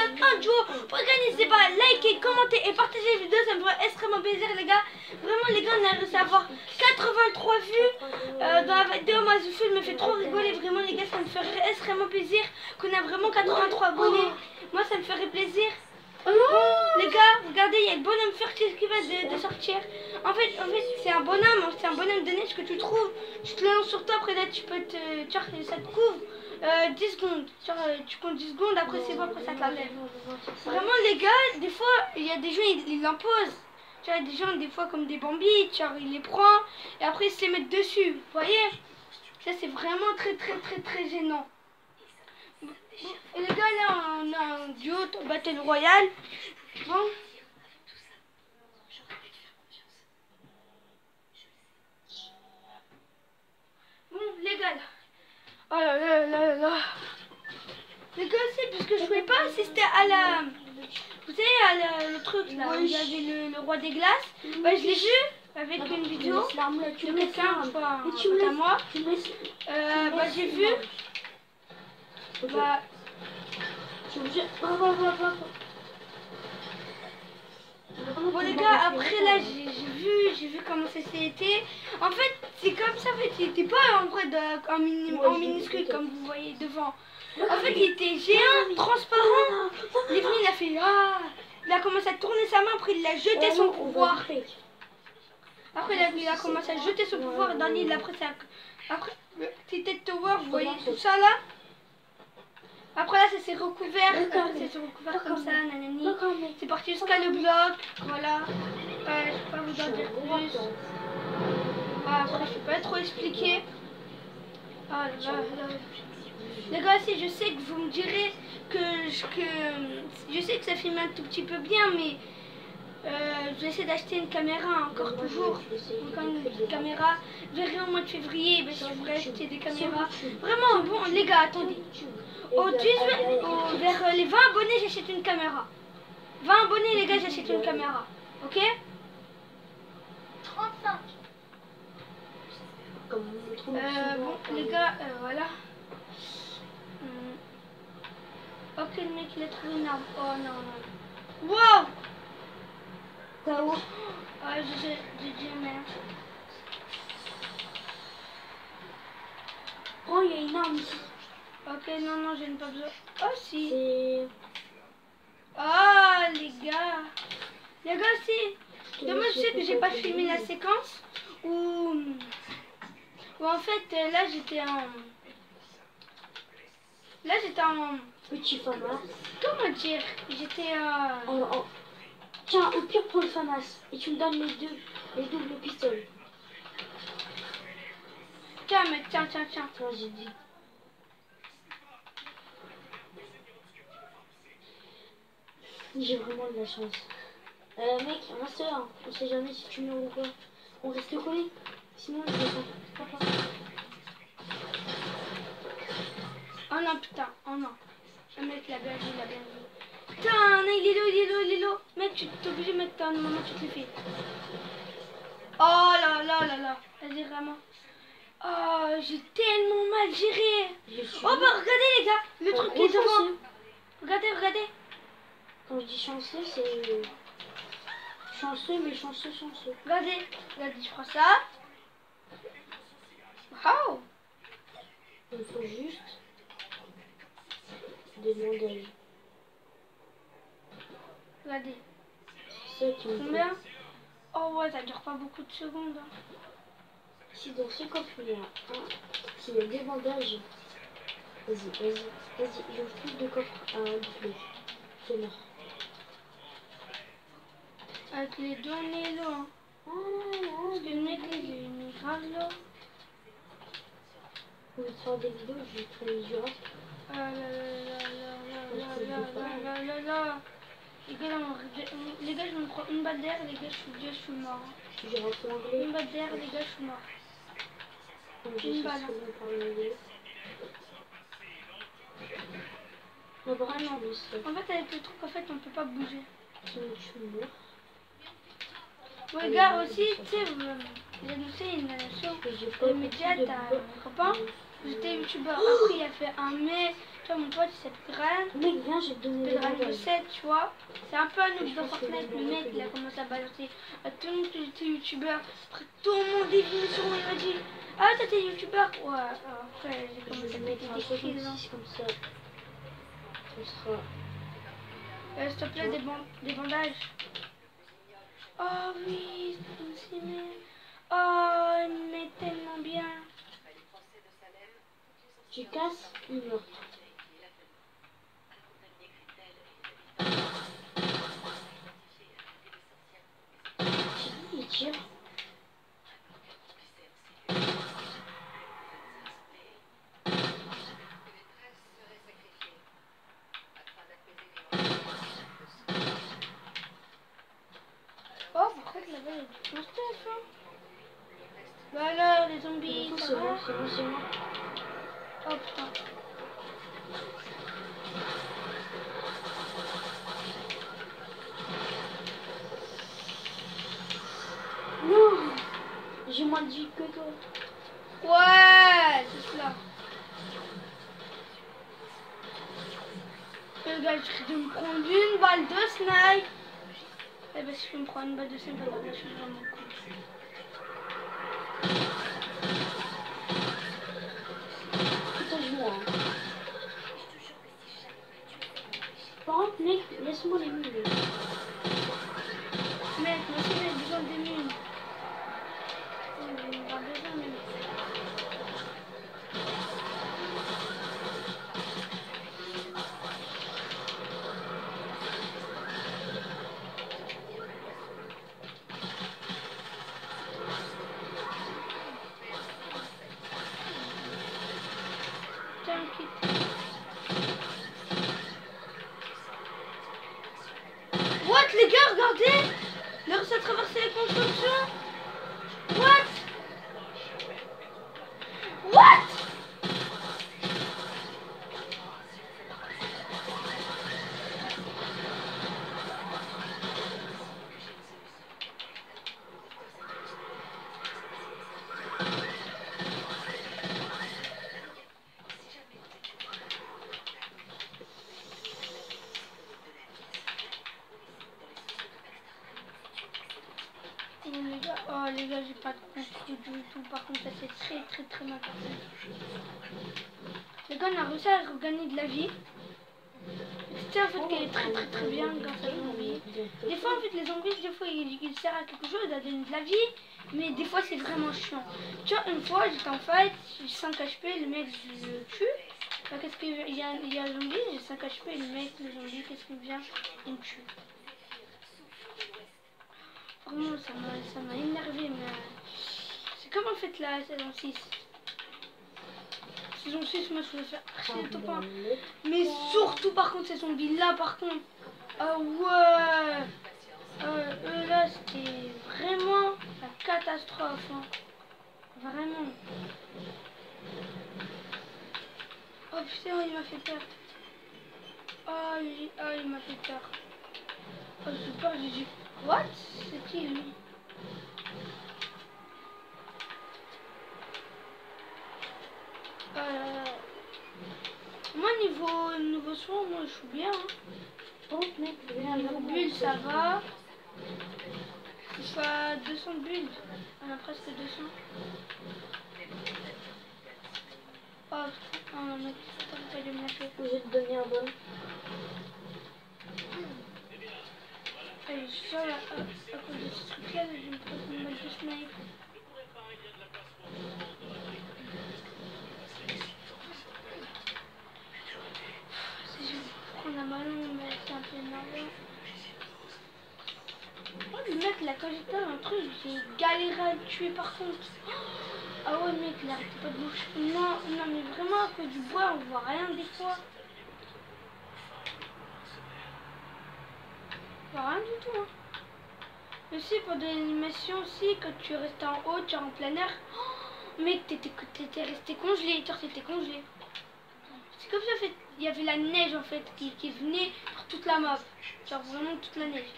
regarde un duo. Pour gagner, n'hésitez pas à liker, commenter et partager la vidéo, ça me ferait extrêmement plaisir les gars. Vraiment les gars, on a réussi à avoir 83 vues dans la vidéo. Moi ce film me fait trop rigoler, vraiment les gars, ça me ferait extrêmement plaisir qu'on a vraiment 83 abonnés. Moi ça me ferait plaisir. Bon, les gars, regardez, il y a le bonhomme furtif qui va de sortir. En fait c'est un bonhomme de neige que tu trouves. Tu te le lances sur toi, après là tu peux te... Genre, ça te couvre 10 secondes. Genre, tu comptes 10 secondes, après c'est bon, après ça te l'enlève. Vraiment les gars, des fois, il y a des gens, ils l'imposent. Tu vois, des gens, des fois comme des bambites, genre il les prend et après ils se les mettent dessus. Vous voyez? Ça c'est vraiment très gênant. Et les gars, là on a un duo Battle Royale. Bon. Bon, les gars, là. Oh là là là là. Les gars, c'est parce que je pouvais pas assister à la... Vous savez, le truc là, où il y avait le roi des glaces. Bah, je l'ai vu avec une vidéo de quelqu'un, je crois, un pote à moi. Bah, j'ai vu. Bah... Bon les gars, après là j'ai vu comment ça s'est été. En fait c'est comme ça, en fait il était pas en vrai en minuscule comme vous voyez devant. En fait il était géant, transparent. Il est venu, il a fait il a commencé à tourner sa main, après il a jeté son pouvoir. Après il a commencé à jeter son pouvoir dans l'île. Après c'était Tower, vous voyez tout ça là. Après là ça s'est recouvert, comme ça, nanani. C'est parti jusqu'à le bloc, voilà. Je peux pas vous en dire plus. Après je peux pas trop expliquer. Ah là là. Les gars, si je sais que vous me direz que je sais que ça filme un tout petit peu bien, mais je vais essayer d'acheter une caméra encore toujours. Encore une petite caméra. Je verrai au mois de février, si je pourrais acheter des caméras. Vraiment, bon les gars, attendez. Vers les 20 abonnés, j'achète une caméra. 20 abonnés, les gars, j'achète une caméra. Ok? 35. Bon, les gars, voilà. Ok, le mec, il a trouvé une arme. Oh non, non. Wow! KO. J'ai dit merde. Oh, il y a une arme ici. Ok, non, non, je n'ai pas besoin. Oh, si. C'est... Les gars. Les gars, si. Dommage, je sais que j'ai pas filmé la séquence où en fait, là, j'étais en... Petit FAMAS. Comment dire? J'étais Tiens, au pire, prends le FAMAS. Et tu me donnes les doubles pistolets. Tiens, mec, tiens. Toi, j'ai dit. J'ai vraiment de la chance. Mec, reste là. On sait jamais si tu meurs ou quoi. On reste collé. Sinon, je vais pas. Oh non, putain. Oh non. Le mec, il a bien vu. Putain, il est là. Mec, tu es obligé de mettre un moment, tu te le fais. Oh là. Vas-y, vraiment. Oh, j'ai tellement mal géré. Oh, bah regardez, les gars. Le truc qui est devant. Regardez. Quand je dis chanceux, c'est... chanceux, mais chanceux. Regardez, je prends ça. Wow. Il faut juste des bandages. Regardez. C'est ça qui me Combien? Oh ouais, ça dure pas beaucoup de secondes. Hein. Si dans ce coffre il y a s'il y a des bandages, vas-y, j'ouvre plus de coffre à un double. C'est mort. Avec les données là. Hein. Parce que le mec il est une grave là. Au lieu de faire des vidéos, je vais créer du rap. Là. Les gars, je me prends une balle d'air, les gars, je suis mort. J'ai rappelé l'anglais. Une balle d'air, les gars, je suis mort. Une balle. Non, vraiment, en fait, avec le truc, en fait, on peut pas bouger. Je suis mort. Bon, les gars, aussi, tu sais, j'ai annoncé une émission immédiate à un copain. J'étais youtubeur. Après, il a fait un mai. Tu vois, mon pote il s'appelle Gran. Mec, viens, je vais te donner des Pedran de bandages. 7, tu vois. C'est un peu un noob Je dans pense que Fortnite. les Le gens mec, il a vont commencé à balancer à tout le monde que j'étais youtubeur. Après, tout le monde est venu sur moi. Il m'a dit ah, toi t'es youtubeur. Ouais, après, j'ai Je commencé vais à mettre péter un des kills. 66 comme ça. On sera. S'il te plaît, des bandages. Oh oui, c'est mais. Oh, il me met tellement bien. Tu casses une meurtre. Il tire. Oh, par contre, là-bas, il y a du bon stuff, hein. Bah alors, les zombies, ça C'est va? bon, c'est bon, c'est bon. Oh putain. Non, j'ai moins de vie que toi. Ouais, c'est cela. Le gars, je risque de me prendre une balle de snipe. Eh ben, si je me prends une balle de snipe, alors là, je suis vraiment con. Protège-moi. Hein. Par contre, mec, laisse-moi les mules. Mec, moi aussi, j'ai besoin des mines. J'en ai pas besoin, mais... Tiens, quitte. What, les gars, regardez! Il a réussi à traverser les constructions. What? What? Oh les gars, j'ai pas de construit du tout. Par contre, ça c'est très mal passé. Les gars, on a réussi à regagner de la vie. C'est en fait qu'elle est très bien grâce à zombies. Des fois, en fait, les zombies, des fois, ils servent à quelque chose, à donner de la vie. Mais des fois, c'est vraiment chiant. Tu vois, une fois, j'étais en fight, j'ai 5 HP, le mec, je le tue. Bah, qu'est-ce qu'il y a un zombie, j'ai 5 HP, le mec, le zombie, qu'est-ce qu'il vient? Il me tue. Vraiment, ça m'a énervé, mais c'est comme en fait la saison 6. Saison 6, moi je voulais faire archi le top 1. Mais surtout par contre ces zombies là par contre. Ah ouais. Eux là c'était vraiment la catastrophe. Hein. Vraiment. Oh putain, il m'a fait peur. Il m'a fait peur. Oh j'ai peur, j'ai dit. What? C'est qui lui? Moi niveau soin, moi je suis bien. Hein. Donc, mec, Niveau bulle ça va. Je suis à 200 bulles. On a presque 200. Oh putain, mec, t'arrêtes pas de me lâcher. je vais te donner un bon. Allez, je suis sûre, à cause de ce truc là, je vais me prendre une balle de snipe. Si je vais prendre un ballon, mais c'est un peu énervant. Oh, le mec là, quand j'étais dans un truc, j'ai galéré à le tuer par contre. Ah ouais, mec, il arrêtait pas de bouger. Non, mais vraiment, à cause du bois, on voit rien des fois. On voit rien du tout. Hein. Aussi, pour de l'animation aussi, quand tu restais en haut, tu es en plein air. Oh, mec, t'étais resté congelé, t'étais congelé. C'est comme ça, en fait, il y avait la neige en fait qui venait par toute la map. Genre vraiment toute la neige.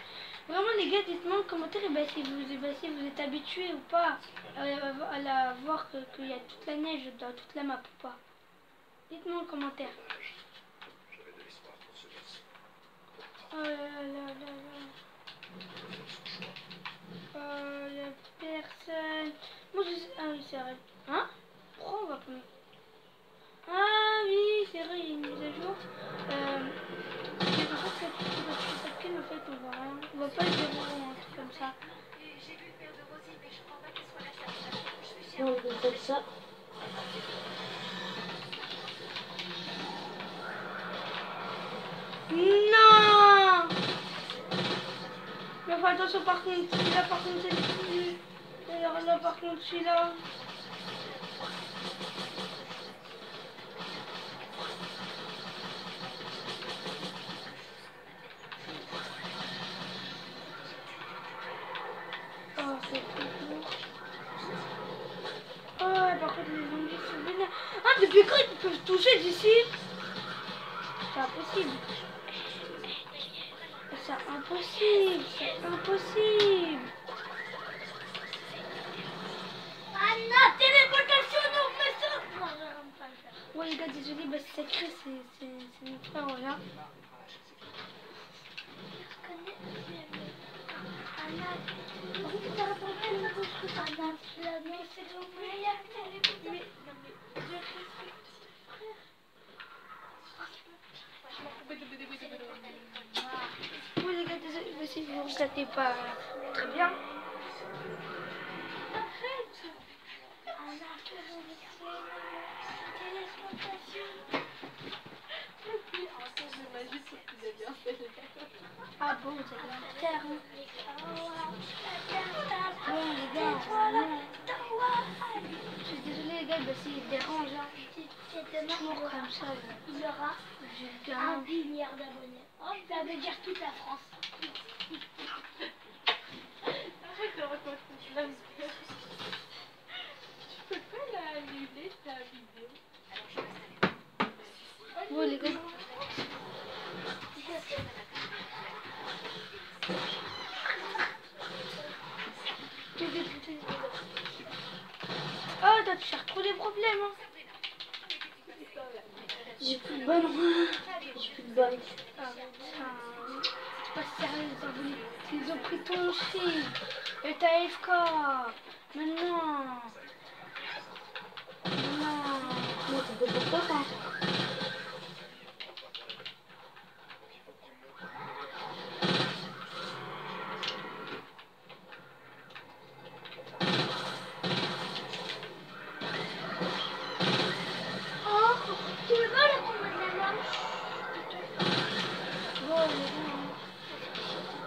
Vraiment les gars, dites-moi en commentaire si vous êtes habitués ou pas à voir qu'il y a toute la neige dans toute la map ou pas. Dites-moi en commentaire. Oh là là là là là. Oh, la personne. Moi je sais. Ah oui, c'est vrai. Hein? Pourquoi on va pas. Ah oui, c'est vrai, il y a une mise à jour. C'est pour ça que tu vas toucher cette pile, en fait, on voit rien. On voit pas le zéro ou un truc comme ça. Non, on fait ça. Non! Mais fais attention par contre, celui-là par contre c'est dessus. Alors là par contre celui-là. Oh c'est trop lourd. Oh par contre les zombies sont vénères. Ah depuis quand ils peuvent toucher d'ici? C'est impossible. C'est impossible, c'est impossible. Ah non, téléportation, non, fais ça. Non, je n'aime pas le faire. Ouais les gars, désolé, bah c'est sacré, c'est notre frère, voilà. Oui les gars, désolé, mais si vous ne constatez pas très bien. Ah bon, c'est la terre. Bon les gars, je suis désolée les gars, bah s'il dérange, toujours comme ça, Il y aura j'ai 1 milliard d'abonnés. Oh, ça veut dire toute la France. Arrête de raconter la vidéo. Tu peux pas l'annuler ta vidéo. bon les gars. Oh, toi tu cherches trop des problèmes. Hein. J'ai plus de balles. J'ai plus de balles. Ah, putain. C'est pas sérieux, ils ont voulu. Ils ont pris ton shield. Et ta FK. Mais non. Non. Non, ça fait pour toi, hein. Oh, tu veux pas le combat de la marche? Bon,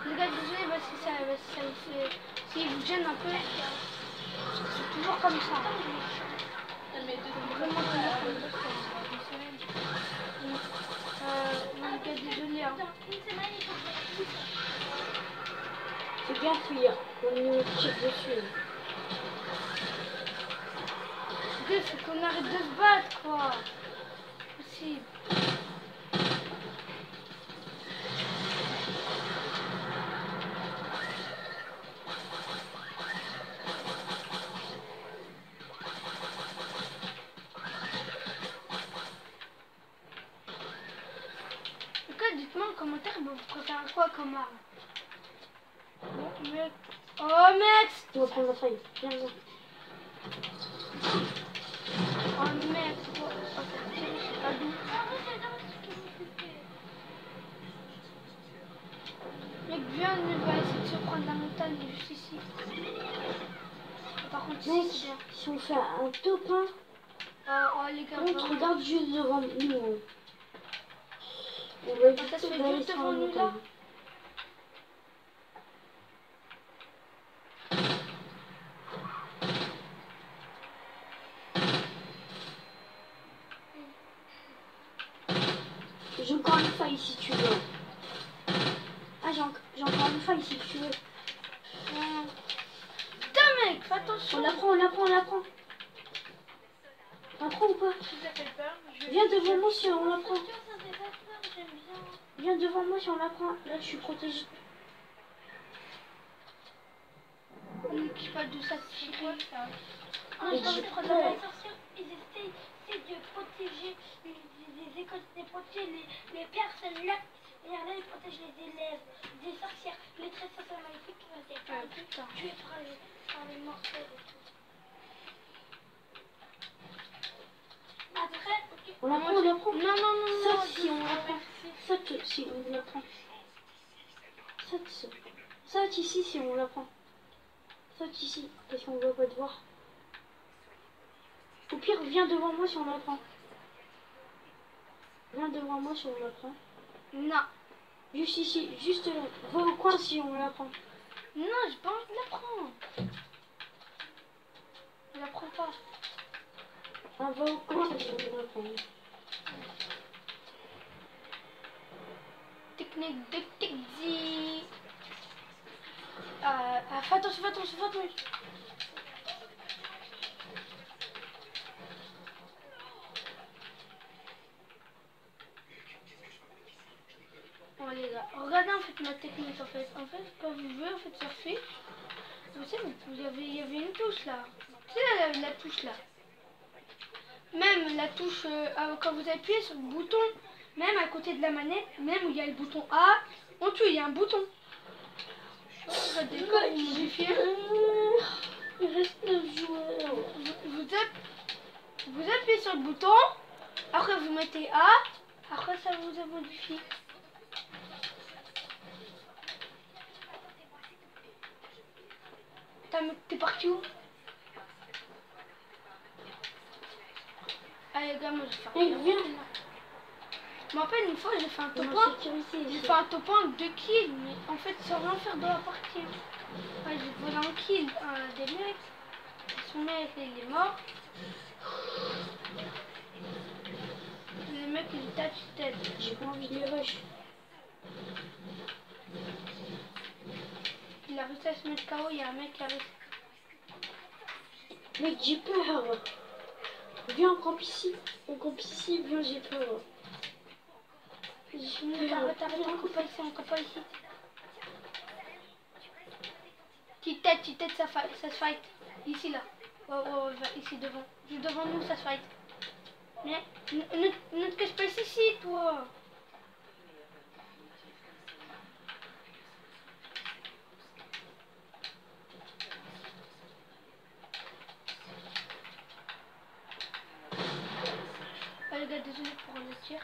les gars, désolé, bah, si ça me fait. Si vous gêne un peu. Parce que c'est toujours comme ça. Vraiment toujours comme ça. Une semaine. Non, les gars, désolé. Hein. Dans une semaine, il faut que je fasse Fais gaffe, il y a. On nous tire dessus. Les gars, faut qu'on arrête de se battre, quoi. Possible. Les gars, dites-moi en commentaire, bah, vous préférez quoi comme arme? Bon, mec. Oh, mec. On va prendre la faille. Viens, viens. Oh, mec. Oh, c'est pas doux. Mec, viens, on va essayer de se prendre la montagne juste ici. Par contre, Mec, ici, c'est bien. si on fait un top 1, Oh, les gars, on vraiment. regarde juste devant nous. On va Ça se fait d'aller juste sur devant la nous, là. montagne. J'ai encore une faille si tu veux. Ah, j'ai encore une faille si tu veux. Putain, mec, fais attention. On la prend, on la prend, on la prend. On la prend ou pas? Si ça fait peur, je Viens devant moi si on la prend. Ça fait pas peur, j'aime bien. Viens devant moi si on la prend. Là, je suis protégée. On ne sait pas d'où ça tire. quoi ça? Ah, Et je pense j'ai que peur. dans les sorcières, ils essayent de protéger, les écoles, de protéger les personnes là Regardez, il protège les élèves, des sorcières, les tresses maléfiques qui vont être putain. tués par les mortels et tout. Après, ok. On l'apprend, on l'apprend. Non, non, non, Saute non. si on l'apprend. Saute si on l'apprend. Saute, saute. Saute ici si on l'apprend. Saute ici, parce qu'on va pas te voir. Au pire, viens devant moi si on l'apprend. Viens devant moi si on l'apprend. Non. Juste ici, juste là. Va au coin si on l'apprend. Non, j'ai pas envie de l'apprendre. Je l'apprends pas. Ah, va au coin si on l'apprend. Technique de Kexi. Fais attention, fais attention, fais attention. Bon les gars, regardez en fait ma technique en fait. En fait, quand vous voulez en fait surfer, vous savez, il y avait une touche là. Tu sais la touche là. Même la touche, quand vous appuyez sur le bouton, même à côté de la manette, même où il y a le bouton A, en dessous il y a un bouton. Regardez, quand vous modifiez, Il reste 9 joueurs. vous appuyez sur le bouton, après vous mettez A, après ça vous a modifié. T'es parti où? Allez les gars, moi j'ai fait un Hey, top 1. viens. Je me rappelle une fois j'ai fait un top On 1. a sécurisé J'ai ici. fait un top 1 avec 2 kills, mais en fait sans rien faire de la partie. Ouais, j'ai volé un kill des mecs. Son mec il est mort. Le mec il est touch dead. J'ai pas envie de les rush. Il a réussi à se mettre KO, il y a un mec qui a réussi. Mec, j'ai peur. Viens, on campe ici. On campe ici, viens, j'ai peur. J'ai peur. Arrête, on coupe pas ici, on coupe pas ici. Petite tête, ça se fight. Ici là. Ouais, ici devant. Juste devant nous, ça se fight. Mais ne te cache pas ici, toi. Ah, les gars, désolé pour le tir.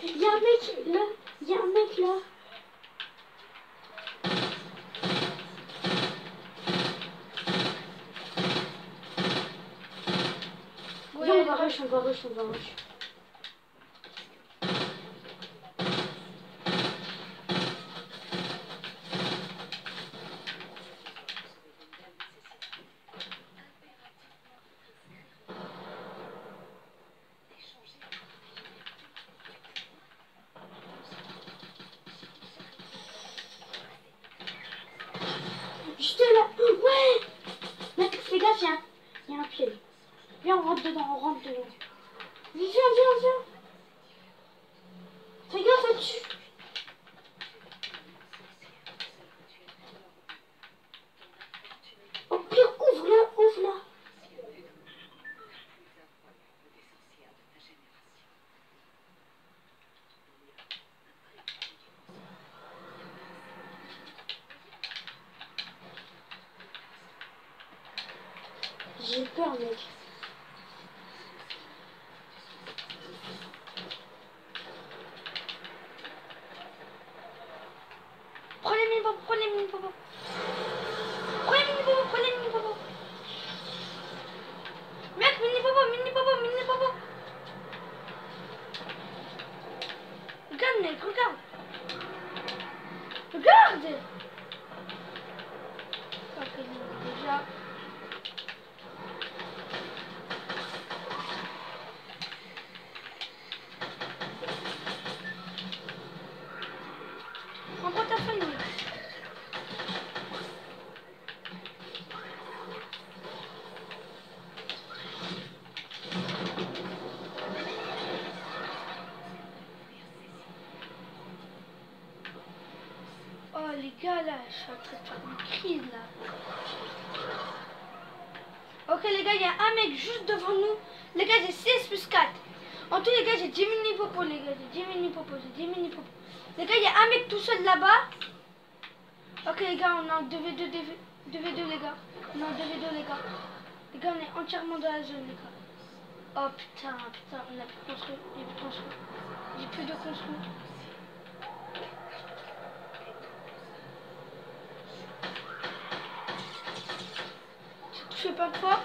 Il y a un mec là. Il y a un mec là. Ouais, Viens, on va rush, on va rush, on va rush. Juste là. Ouais. Mec, fais gaffe, il y a un piège. Viens, on rentre dedans, on rentre dedans. Viens. Fais gaffe là-dessus. Au pire, ouvre-la. J'ai peur, mec. Prends les mini-bobos. Prends les mini-bobos. Mec, mini-bobo. Regarde, mec, regarde. Ok, déjà. En portefeuille, mec. les gars là, je suis en train de faire une crise là. Ok les gars, il y a un mec juste devant nous. Les gars, j'ai 6 plus 4. En tout les gars, j'ai 10 mini popos les gars, j'ai 10 mini popos, j'ai 10 mini popos. Les gars, il y a un mec tout seul là-bas. Ok les gars, on est en 2v2, 2v2 les gars. On est en 2v2 les gars. Les gars, on est entièrement dans la zone les gars. Oh putain, putain, on a plus de construit, j'ai plus de construit. J'ai plus de construit. Je fais pas quoi.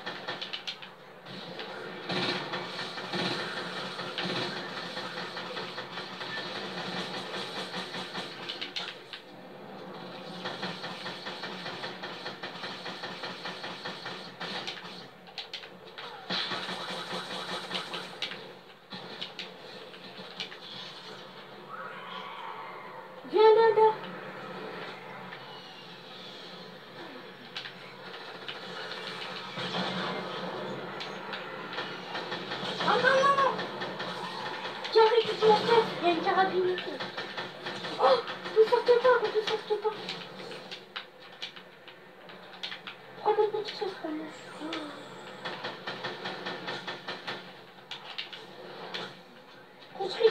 Viens là. Oh non. Tiens, récupère la tête. Il y a une carabine ici. Oh, on ne sorte pas. Prends notre petite sauce pour nous. Construis.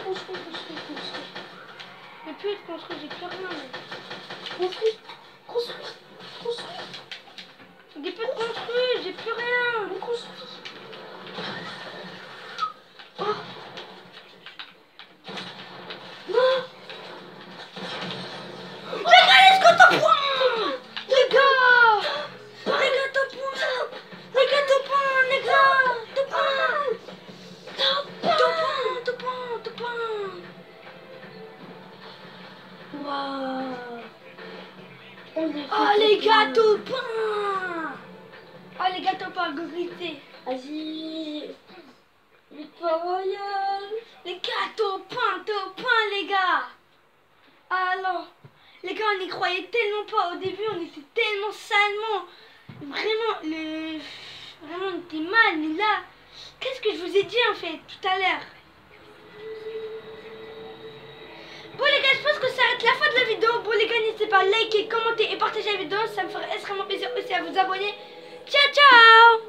J'ai plus de construit, j'ai plus rien. Construis. J'ai plus de construit, j'ai plus rien. On construit. Oh. Non. Les gars, let's go, top point. Les gars, top point. Les gars, top point. Waouh. Oh les gars, top point. Oh les gars, top point, gogolité. Vas-y. Victoire royale. Les gars, top point, les gars. Alors, les gars, on n'y croyait tellement pas. Au début, on était tellement salement. Vraiment, on était mal. Mais là, qu'est-ce que je vous ai dit en fait tout à l'heure? Bon les gars, je pense que ça arrête la fin de la vidéo. Bon les gars, n'hésitez pas à liker, commenter et partager la vidéo. Ça me ferait extrêmement plaisir aussi à vous abonner. Ciao, ciao.